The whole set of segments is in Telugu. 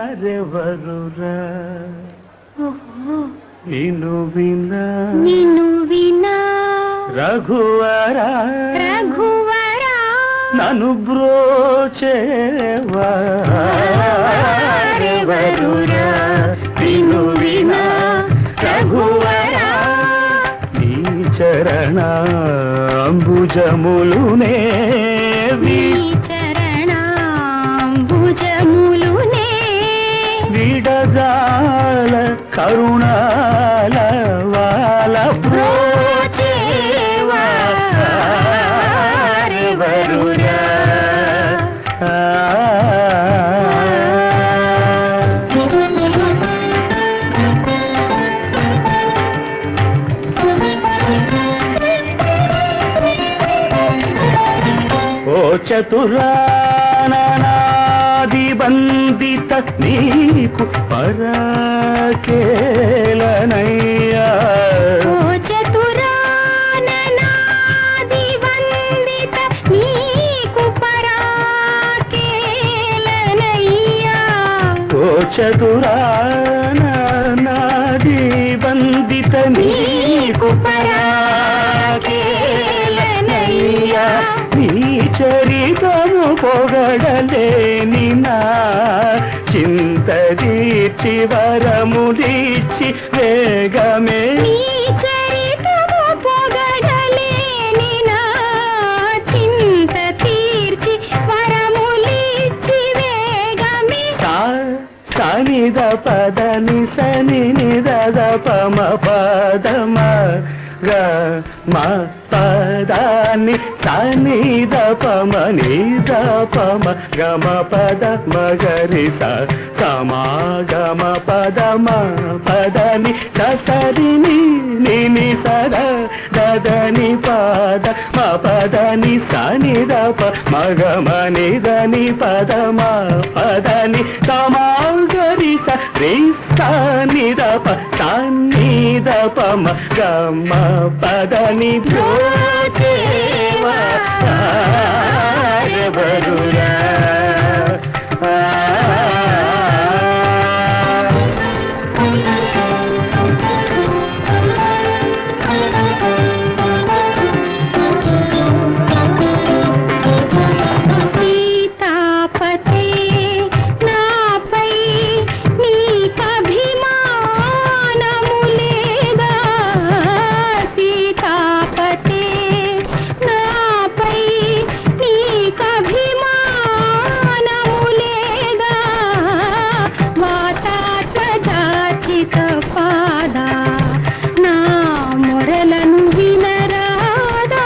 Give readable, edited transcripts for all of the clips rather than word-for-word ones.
బ్రోచేవారెవరురా నిను వినా రఘువరా నన్ను బ్రోచేవారెవరురా నిను వినా రఘువరా నీ చరణాంబుజములునే విడజాల కరుణాల వాల బ్రోచేవారెవరురా ఓ చతురానాది బందిత నీకు పరాకేలనయ్యా ఓ చతురానాది బందిత నీకు పరాకేలనయ్యా ఓ చతురానాది బందిత నీకు పరాకేలనయ్యా నీ చరితము పొగడలేని నా చింతదీర్చి వరములిచ్చి వేగమే నీ చరితము పొగడలేని నా చింత తీర్చి వరములిచ్చి వేగమే సనిద పదని సని నిద పమ పదమ గ మ పదాన్ని సనిద పమ నిద పమ గమ పద మగరి సమాగమ పదమ పదని సరిని నిని సద దదని పద మ పదని సనిద ప మగమ నిదని పదమ పదని సమాగరి సనిద ప సన్నిద పమ గమ పదని బ్రోచేవారెవరురా సీతాపతే నాపై నీకభిమానము లేదా సీతాపతే నాపై నీకభిమానము లేదా వాతాత్మజాచిత పాదా నా మొరలను వినరాదా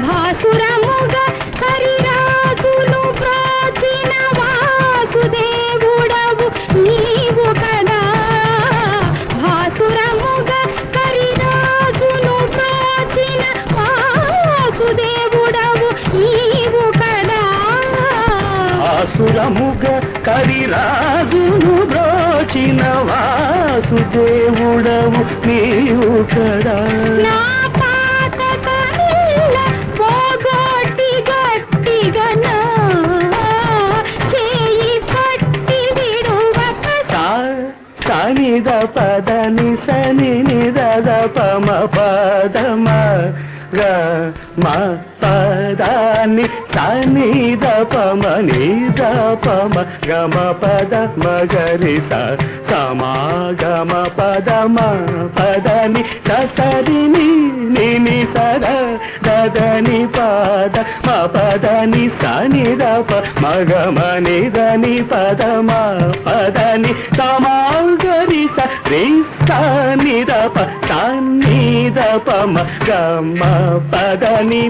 భాసురముగ హరిరాజును ప్రాచీన వాసుదేవుడవు నీవు కదా భాసురముగ హరిరాజును ప్రాచీన వాసుదేవుడవు నీవు కదా ఆసురముగ కరిరాజును బ్రోచిన వాసుదేవుడవు నీవు కదా నా పాతకనిల్ల పోగొట్టి గట్టిగా నా చేయి పట్టి విడువక సనిద పదని సని నిద పమ పదమ గ మ పదాన్ని సనిద పమ నిద పమ గమ పద మగరి సమాగమ పదమ పదని సరిని నిని సద దదని పద మ పదని సనిద ప మగమ నిదని పదమ పదని సమాగరి సనిద ప సన్నిద పమ గమ పదని